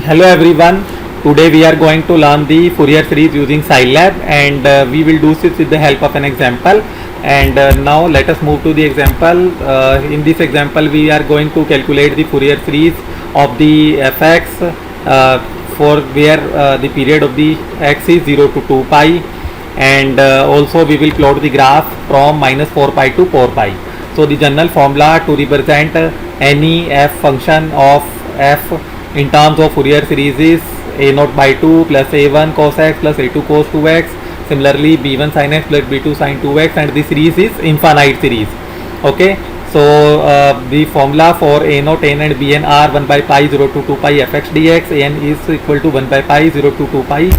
Hello everyone. Today we are going to learn the Fourier series using Scilab, and we will do this with the help of an example. And now let us move to the example. In this example we are going to calculate the Fourier series of the fx for where the period of the x is 0 to 2 pi, and also we will plot the graph from minus 4 pi to 4 pi. So the general formula to represent any f function of f in terms of Fourier series is a0 by 2 plus a1 cos x plus a2 cos 2x. Similarly, b1 sin x plus b2 sin 2x, and this series is infinite series. Okay, so the formula for a0, n and bn are 1 by pi 0 to 2 pi fx dx. An is equal to 1 by pi 0 to 2 pi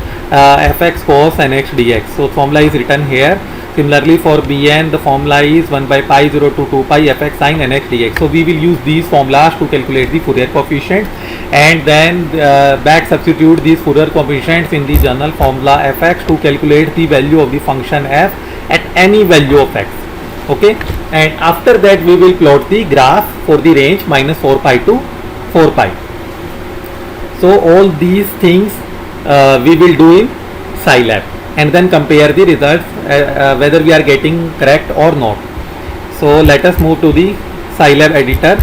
fx cos nx dx. So formula is written here. Similarly, for bn the formula is 1 by pi 0 to 2 pi fx sin nx dx. So we will use these formulas to calculate the Fourier coefficient, and then back substitute these Fourier coefficients in the general formula fx to calculate the value of the function f at any value of x. Okay, and after that we will plot the graph for the range minus 4 pi to 4 pi. So all these things we will do in Scilab, and then compare the results whether we are getting correct or not. So let us move to the Scilab editor.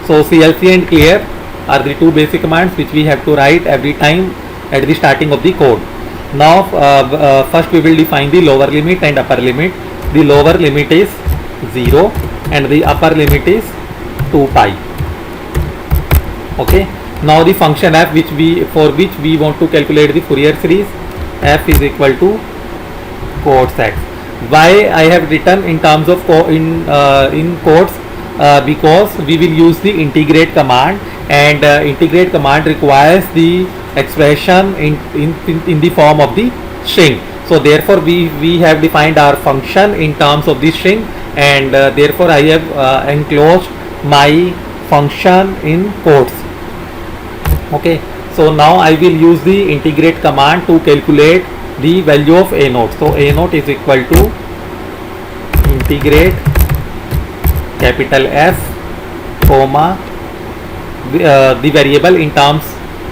So CLC and clear are the two basic commands which we have to write every time at the starting of the code. Now first we will define the lower limit and upper limit. The lower limit is 0 and the upper limit is 2 pi. Okay, now the function f for which we want to calculate the Fourier series, f is equal to quotes x. Why I have written in terms of in quotes? Because we will use the integrate command, and integrate command requires the expression in the form of the string. So therefore we have defined our function in terms of the string, and therefore I have enclosed my function in quotes. Okay, so now I will use the integrate command to calculate the value of a0. So a0 is equal to integrate capital F comma the variable in terms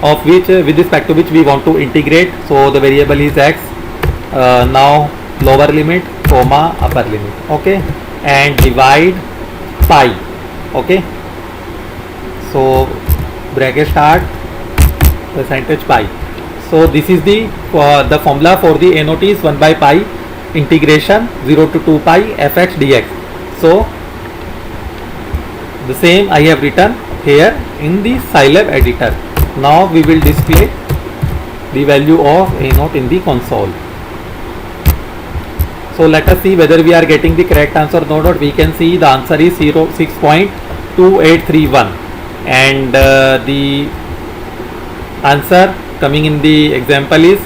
of which with respect to which we want to integrate. So the variable is x. Now lower limit comma upper limit. Okay, and divide pi. Okay, so bracket start percentage pi. So this is the formula for the a0 is 1 by pi integration 0 to 2 pi fx dx. So the same I have written here in the Scilab editor. Now we will display the value of a0 in the console. So let us see whether we are getting the correct answer or not. We can see the answer is 6.2831, and the answer coming in the example is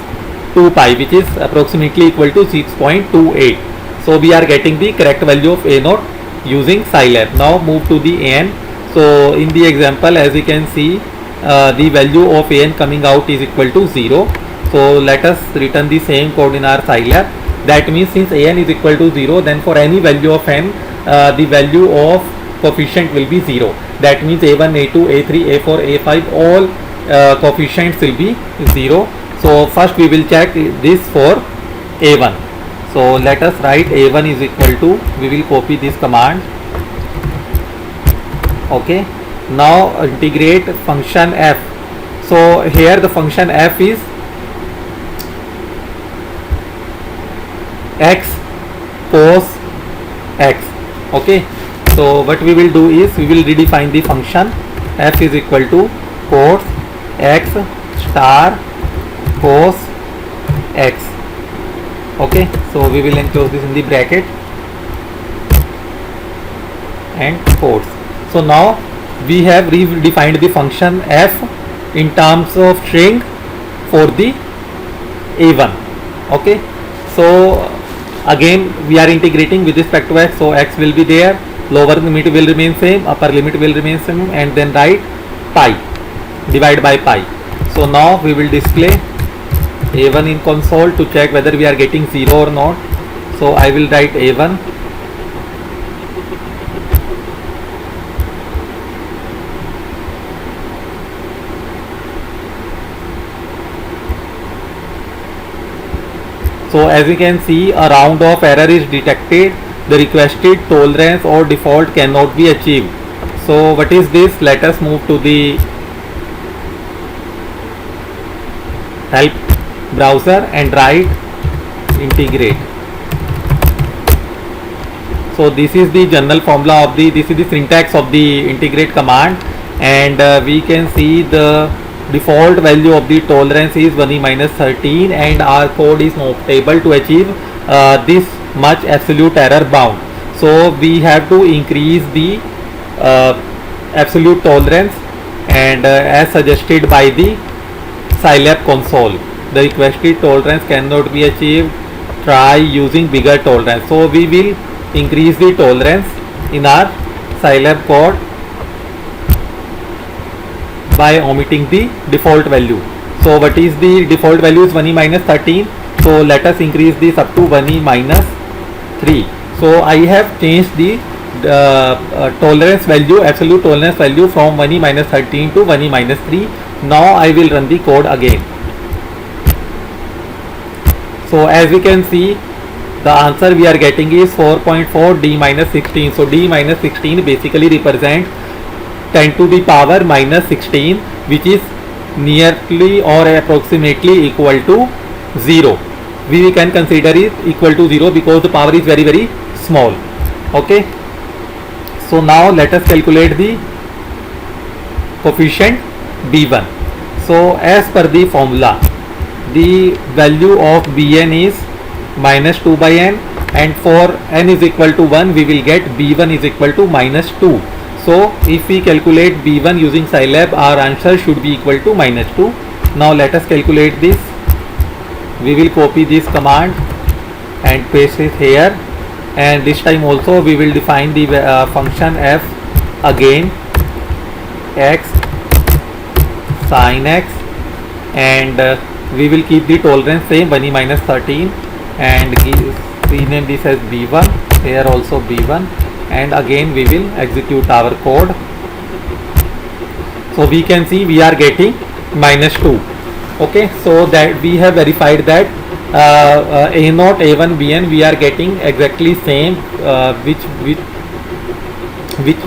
2 pi, which is approximately equal to 6.28. So we are getting the correct value of a0 using Scilab. Now move to the an. So in the example, as you can see, the value of an coming out is equal to 0. So let us return the same code in our Scilab. That means since an is equal to 0, then for any value of n, the value of coefficient will be 0. That means a1, a2, a3, a4, a5, all coefficients will be 0. So first we will check this for a1. So let us write a1 is equal to, we will copy this command. Okay, now integrate function f. So here the function f is x cos x. Okay, so what we will do is we will redefine the function. F is equal to cos x star cos x. Okay, so we will enclose this in the bracket and quotes. So now we have redefined the function f in terms of string for the a1. Okay, so again we are integrating with respect to x. So x will be there, lower limit will remain same, upper limit will remain same, and then write pi, divide by pi. So now we will display a1 in console to check whether we are getting 0 or not. So I will write a1 So as you can see, a round of error is detected. The requested tolerance or default cannot be achieved. So what is this? Let us move to the help browser and write integrate. So this is the general formula of this is the syntax of the integrate command, and we can see the default value of the tolerance is 1e minus 13, and our code is not able to achieve this much absolute error bound. So we have to increase the absolute tolerance, and as suggested by the Scilab console, the requested tolerance cannot be achieved. Try using bigger tolerance. So we will increase the tolerance in our Scilab code by omitting the default value. So what is the default value? Is 1e minus 13. So let us increase this up to 1e minus 3. So I have changed the tolerance value, absolute tolerance value, from 1e minus 13 to 1e minus 3. Now I will run the code again. So as we can see, the answer we are getting is 4.4 d minus 16. So d minus 16 basically represents 10 to the power minus 16, which is nearly or approximately equal to 0. We can consider it equal to 0 because the power is very, very small. Okay. So now let us calculate the coefficient b1. So as per the formula, the value of bn is minus 2 by n, and for n is equal to 1 we will get b1 is equal to minus 2. So if we calculate b1 using Scilab, our answer should be equal to minus 2. Now let us calculate this. We will copy this command and paste it here, and this time also we will define the function f again, x sin x, and we will keep the tolerance same, 1e minus 13, and rename this as b1, here also b1, and again we will execute our code. So we can see we are getting minus 2. Okay, so that we have verified that a0, a1, bn we are getting exactly same which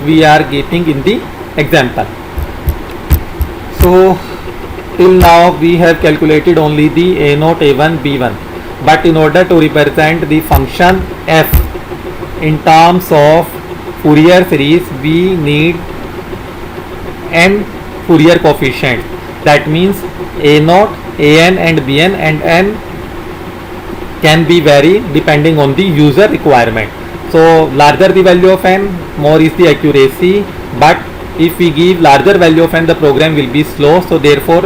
we are getting in the example. So till now we have calculated only the a0, a1, b1, but in order to represent the function f in terms of Fourier series, we need n Fourier coefficients. That means a0, an and bn, and n can be vary depending on the user requirement. So larger the value of n, more is the accuracy, but if we give larger value of n, the program will be slow. So therefore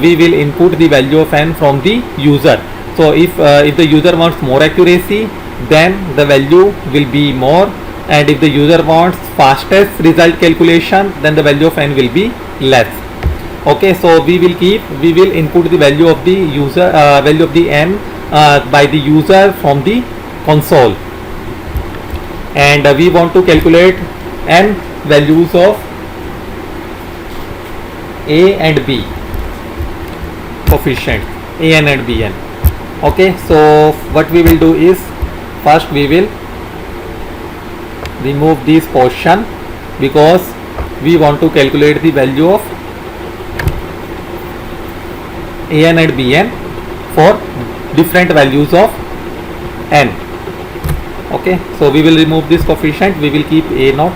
we will input the value of n from the user. So if the user wants more accuracy, then the value will be more, and if the user wants fastest result calculation, then the value of n will be less. Okay, so we will input the value of the user value of the n by the user from the console, and we want to calculate n values of a and b coefficient, an and bn. Okay, so what we will do is, first we will remove this portion because we want to calculate the value of an and bn for different values of n. Okay, so we will remove this coefficient, we will keep a0.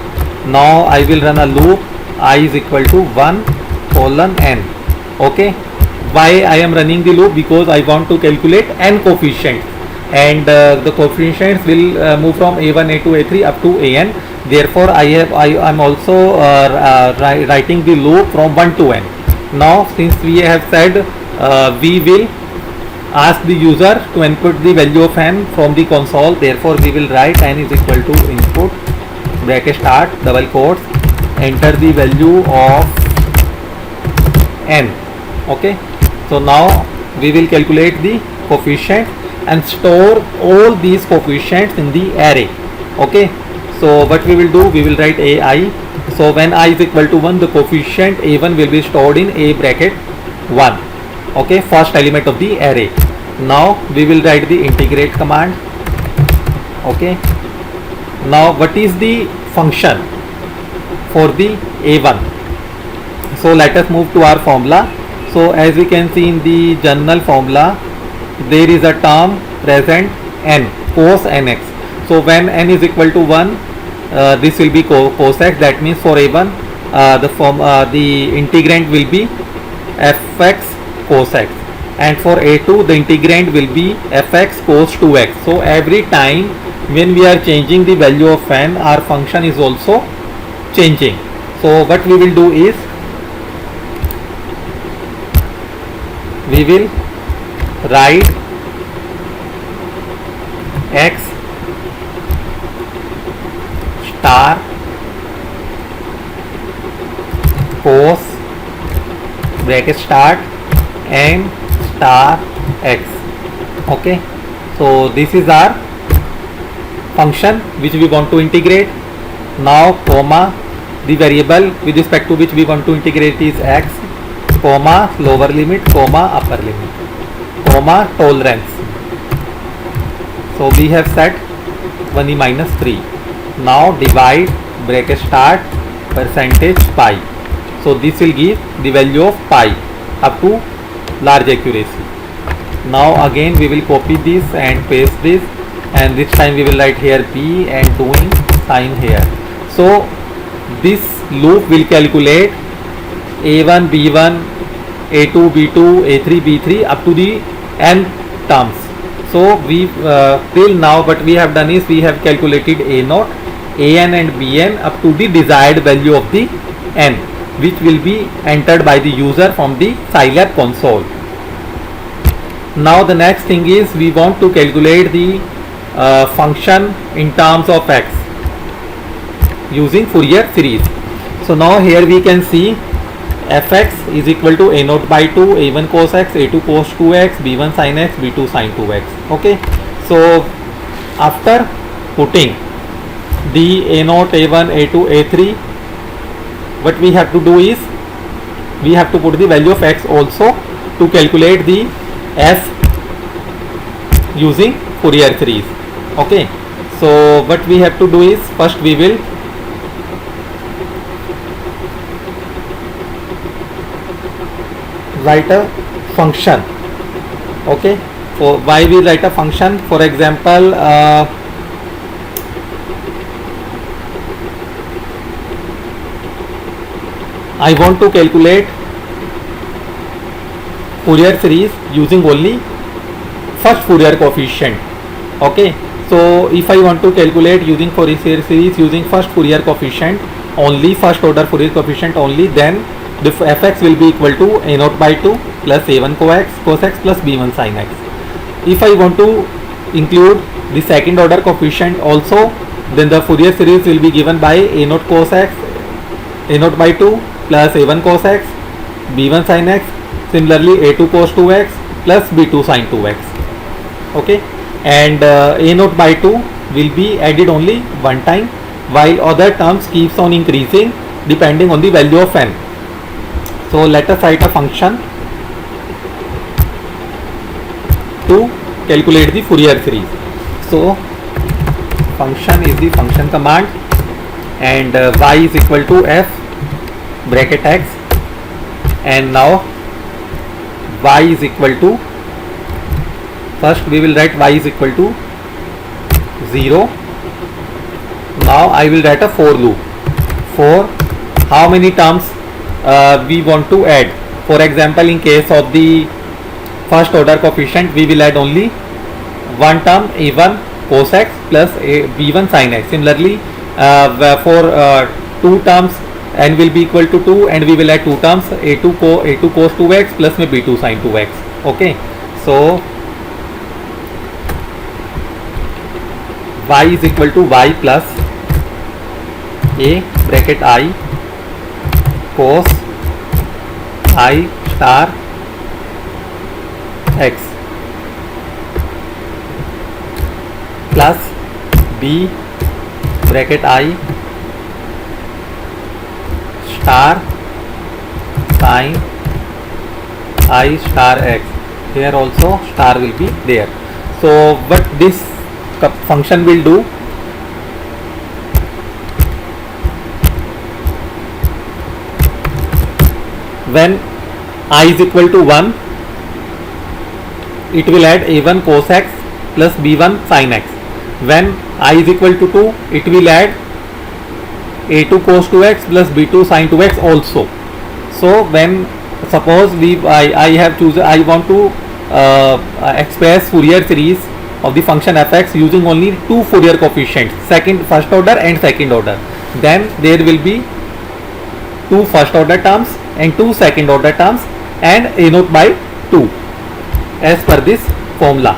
Now I will run a loop, I is equal to 1 colon n. Okay, why I am running the loop? Because I want to calculate n coefficients, and the coefficients will move from a1, a2, a3 up to an. Therefore I am also writing the loop from 1 to n. Now since we have said we will ask the user to input the value of n from the console, therefore we will write n is equal to input bracket start double quotes, enter the value of n. Okay, so now we will calculate the coefficient and store all these coefficients in the array. Okay, so what we will do, we will write ai. So when I is equal to 1, the coefficient a1 will be stored in a bracket 1. Okay, first element of the array. Now we will write the integrate command. Okay. Now what is the function for the a1? So let us move to our formula. So as we can see in the general formula, there is a term present n, cos nx. So when n is equal to 1, this will be cos x. That means for a1, the integrand will be fx cos x, and for a2 the integrand will be fx cos 2x. So every time when we are changing the value of n, our function is also changing. So what we will do is, we will write x star cos bracket start n star x. Okay, so this is our function which we want to integrate. Now comma, the variable with respect to which we want to integrate is x, comma lower limit, comma upper limit, comma tolerance. So we have set 1 minus 3. Now divide bracket start percentage pi. So this will give the value of pi up to large accuracy. Now again we will copy this and paste this, and this time we will write here b and doing sign here. So this loop will calculate a1 b1 a2 b2 a3 b3 up to the n terms. So we till now what we have done is we have calculated a0, an and bn up to the desired value of the n, which will be entered by the user from the Scilab console. Now the next thing is we want to calculate the function in terms of x using Fourier series. So now here we can see fx is equal to a0 by 2, a1 cos x, a2 cos 2x, b1 sin x, b2 sin 2x. Okay, so after putting the a0, a1, a2, a3, what we have to do is we have to put the value of x also to calculate the f using Fourier series. Okay, so what we have to do is, first we will write a function. Okay, for why we write a function? For example, I want to calculate Fourier series using only first Fourier coefficient. Okay, so if I want to calculate using Fourier series using first Fourier coefficient only, first order Fourier coefficient only, then the fx will be equal to a0 by 2 plus a1 cos x plus b1 sin x. If I want to include the second order coefficient also, then the Fourier series will be given by a0 cos x, a0 by 2 plus a1 cos x, b1 sin x, similarly a2 cos 2x plus b2 sin 2x. Okay, and a0 by 2 will be added only one time, while other terms keeps on increasing depending on the value of n. So let us write a function to calculate the Fourier series. So function is the function command, and y is equal to f bracket x, and now y is equal to, first we will write y is equal to 0. Now I will write a for loop. For how many terms we want to add? For example, in case of the first order coefficient, we will add only one term a1 cos x plus b1 sin x. Similarly, for two terms n will be equal to 2, and we will add two terms a2 cos 2x plus b2 sin 2x. Okay, so y is equal to y plus a bracket I cos I star x plus b bracket I star sin I star x. here also star will be there. So what this function will do, when I is equal to 1, it will add a1 cos x plus b1 sin x. When I is equal to 2, it will add a2 cos 2x plus b2 sin 2x also. So when suppose I have chosen, I want to express Fourier series of the function fx using only two Fourier coefficients, first order and second order, then there will be two first order terms and two second order terms and a naught by 2 as per this formula.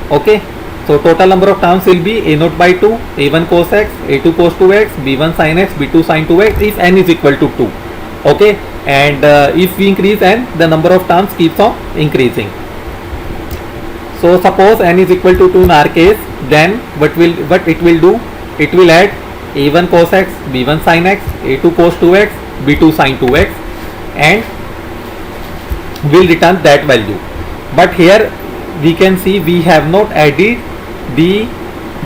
Okay, so total number of terms will be a naught by 2, a1 cos x, a2 cos 2x, b1 sin x, b2 sin 2x if n is equal to 2. Okay, and if we increase n, the number of terms keeps on increasing. So suppose n is equal to 2 in our case, then what it will do, it will add a1 cos x, b1 sin x, a2 cos 2x, b2 sin 2x and will return that value. But here we can see we have not added the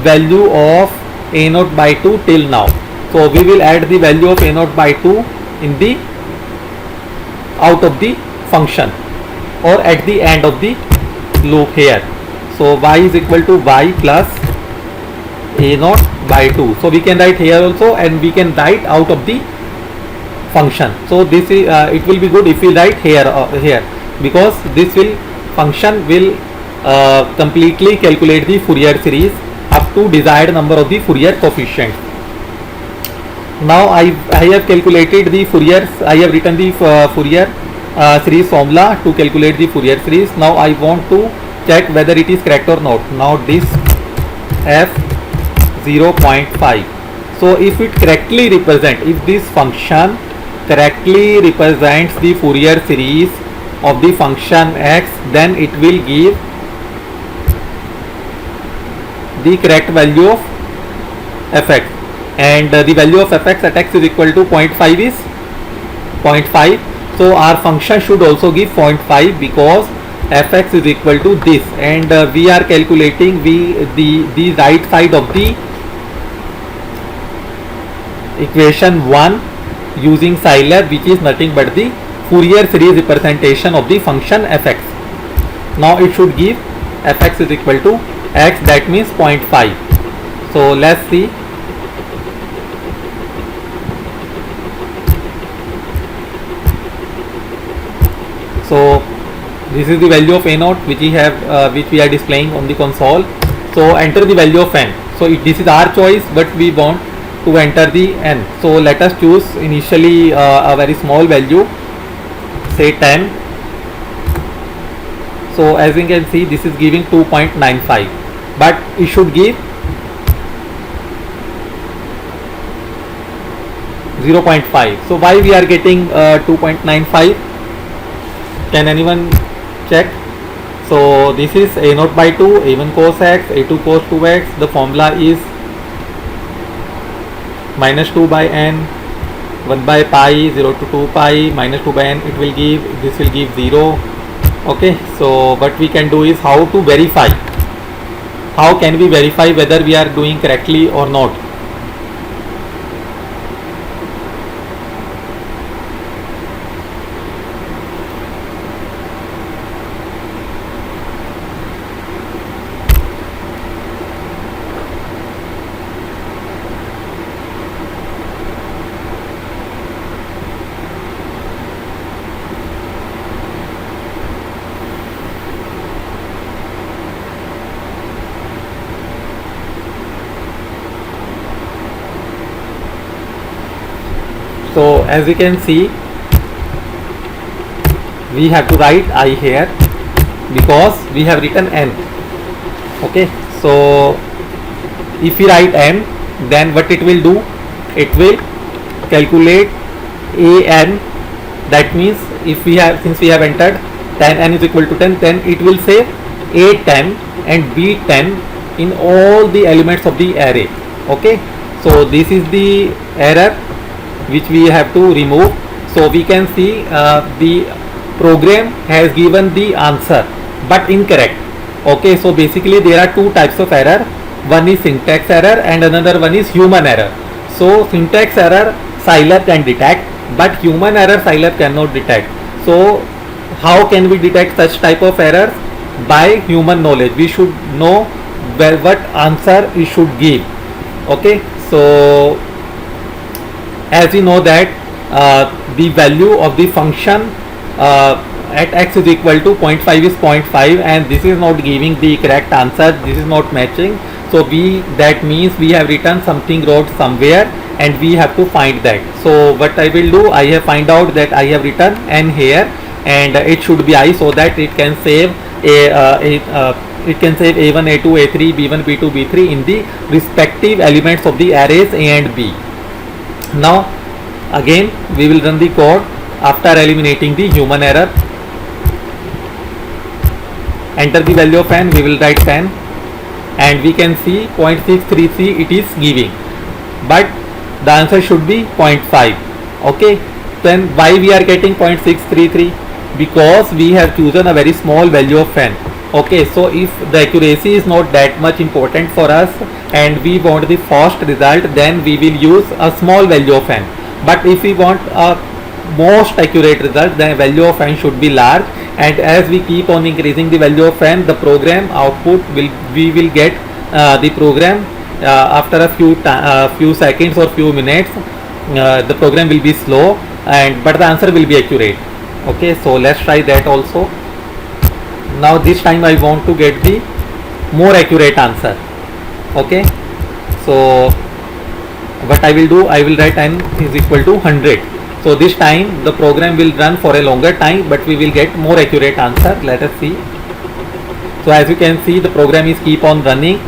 value of a naught by 2 till now. So we will add the value of a naught by 2 in the out of the function or at the end of the loop here. So y is equal to y plus a naught by 2. So we can write here also and we can write out of the function. So this is it will be good if we write here because this function will completely calculate the Fourier series up to desired number of the Fourier coefficients. Now I have calculated the Fourier, I have written the Fourier series formula to calculate the Fourier series. Now I want to check whether it is correct or not. Now this f 0.5. So if it correctly represents, if this function correctly represents the Fourier series of the function x, then it will give the correct value of fx, and the value of fx at x is equal to 0.5 is 0.5. So our function should also give 0.5 because fx is equal to this, and we are calculating the right side of the equation 1 using Scilab, which is nothing but the Fourier series representation of the function fx. Now it should give fx is equal to x, that means 0.5. So let's see. So this is the value of a naught which we have which we are displaying on the console. So enter the value of n. So this is our choice, but we want to enter the n. So let us choose initially a very small value, say 10. So as you can see, this is giving 2.95, but it should give 0.5. So why we are getting 2.95? Can anyone check? So this is a naught by 2, a1 cos x, a2 cos 2x. The formula is minus 2 by n, 1 by pi, 0 to 2 pi, minus 2 by n, it will give, this will give 0. Okay, so what we can do is how to verify, how can we verify whether we are doing correctly or not. So as you can see, we have to write I here because we have written n. Okay, so if we write n, then what it will do, it will calculate an. That means if we have, since we have entered 10, n is equal to 10, then it will say a10 and b10 in all the elements of the array. Okay, so this is the error which we have to remove. So we can see the program has given the answer but incorrect. Okay, so basically there are two types of error. One is syntax error and another one is human error. So syntax error Scilab can detect, but human error Scilab cannot detect. So how can we detect such type of errors? By human knowledge. We should know what answer we should give. Okay, so as you know that the value of the function at x is equal to 0.5 is 0.5, and this is not giving the correct answer, this is not matching. So that means we have written something wrong somewhere and we have to find that. So what I will do, I have find out that I have written n here and it should be I, so that it can save it can save a1, a2, a3, b1, b2, b3 in the respective elements of the arrays a and b. Now again we will run the code after eliminating the human error. Enter the value of n, we will write 10 and we can see 0.633 it is giving, but the answer should be 0.5. Okay, then why we are getting 0.633? Because we have chosen a very small value of n. Okay, so if the accuracy is not that much important for us and we want the fast result, then we will use a small value of n. But if we want a most accurate result, then value of n should be large, and as we keep on increasing the value of n, the program output we will get the program after a few seconds or few minutes. The program will be slow, but the answer will be accurate. Okay, so let's try that also. Now this time I want to get the more accurate answer. Okay, so what I will do, I will write n is equal to 100. So this time the program will run for a longer time, but we will get more accurate answer. Let us see. So as you can see, the program is keep on running,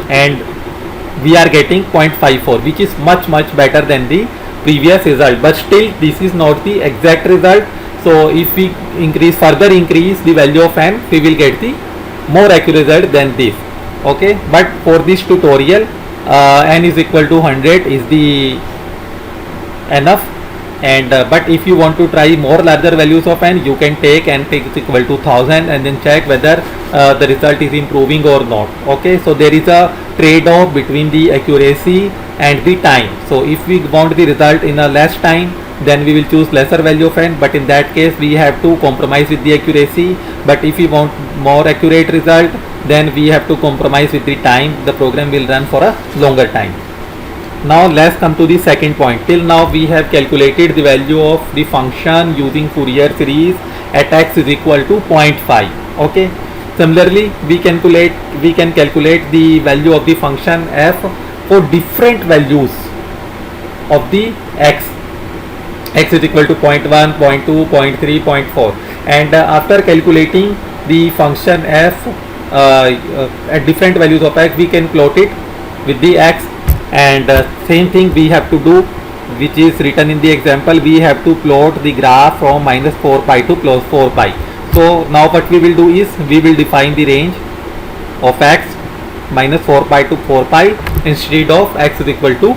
and we are getting 0.54, which is much better than the previous result, but still this is not the exact result. So if we further increase the value of n, we will get the more accurate result than this. Okay, but for this tutorial n is equal to 100 is the enough, and but if you want to try more larger values of n, you can take n is equal to 1000 and then check whether the result is improving or not. Okay, so there is a trade-off between the accuracy and the time. So if we want the result in a less time, then we will choose lesser value of n, but in that case we have to compromise with the accuracy. But if we want more accurate result, then we have to compromise with the time. The program will run for a longer time. Now let's come to the second point. Till now we have calculated the value of the function using Fourier series at x is equal to 0.5. Okay, similarly we can calculate the value of the function f for different values of the x is equal to 0.1, 0.2, 0.3, 0.4, and after calculating the function f at different values of x, we can plot it with the x, and same thing we have to do, which is written in the example. We have to plot the graph from -4 pi to +4 pi. So now what we will do is we will define the range of x -4 pi to 4 pi instead of x is equal to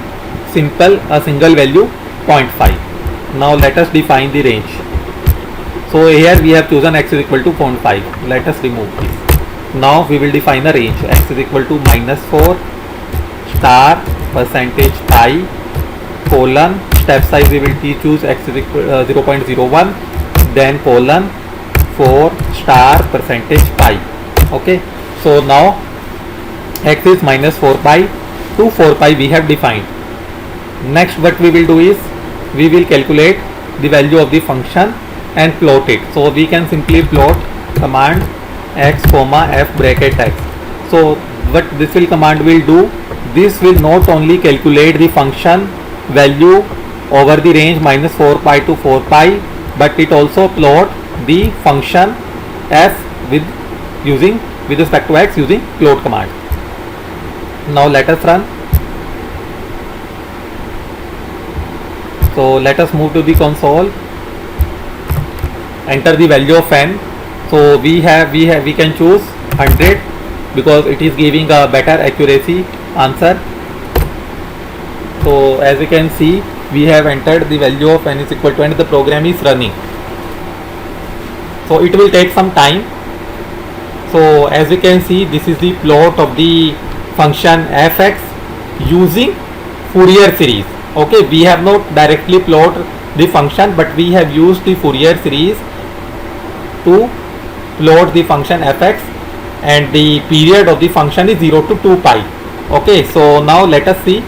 a single value 0.5. Now let us define the range. So here we have chosen x is equal to 0.5. Let us remove this. Now we will define a range. X is equal to -4 star percentage pi colon, step size we will choose x is equal 0.01, then colon 4 star percentage pi. Okay, so now x is -4 pi to 4 pi we have defined. Next what we will do is we will calculate the value of the function and plot it. So we can simply plot command x comma f bracket x. So what this command will do, this will not only calculate the function value over the range -4 pi to 4 pi, but it also plot the function f with respect to x using plot command. Now let us run. So let us move to the console, enter the value of n. So we can choose 100 because it is giving a better accuracy answer. So as you can see, we have entered the value of n is equal to, and the program is running. So it will take some time. So as we can see, this is the plot of the function fx using Fourier series. Okay, we have not directly plot the function, but we have used the Fourier series to plot the function fx, and the period of the function is 0 to 2 pi. Okay, so now let us see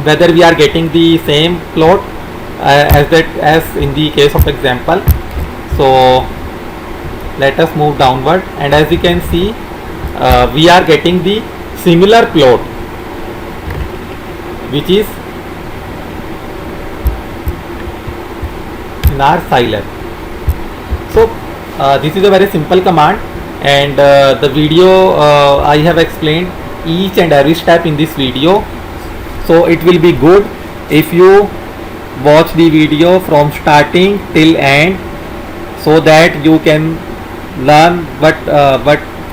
whether we are getting the same plot as in the case of example. So let us move downward, and as you can see, we are getting the similar plot which is in our Scilab. So this is a very simple command, and the video I have explained each and every step in this video. So it will be good if you watch the video from starting till end, so that you can learn what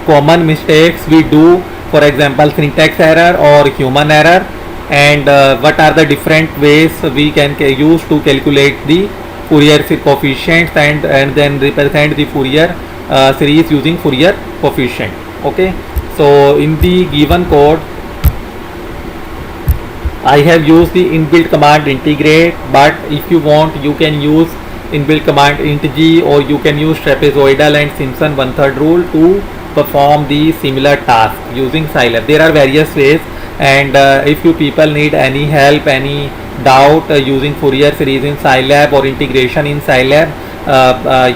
common mistakes we do, for example syntax error or human error, and what are the different ways we can use to calculate the Fourier coefficients, and then represent the Fourier series using Fourier coefficient. Okay, so in the given code I have used the inbuilt command integrate, but if you want you can use inbuilt command intg, or you can use trapezoidal and Simpson 1/3 rule to perform the similar task using Scilab. There are various ways, and if you people need any help, any doubt using Fourier series in Scilab or integration in Scilab,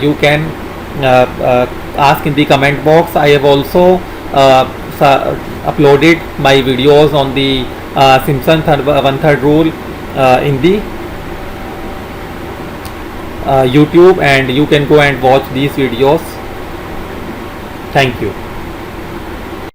you can ask in the comment box. I have also uploaded my videos on the Simpson 1/3 rule in the YouTube, and you can go and watch these videos. Thank you.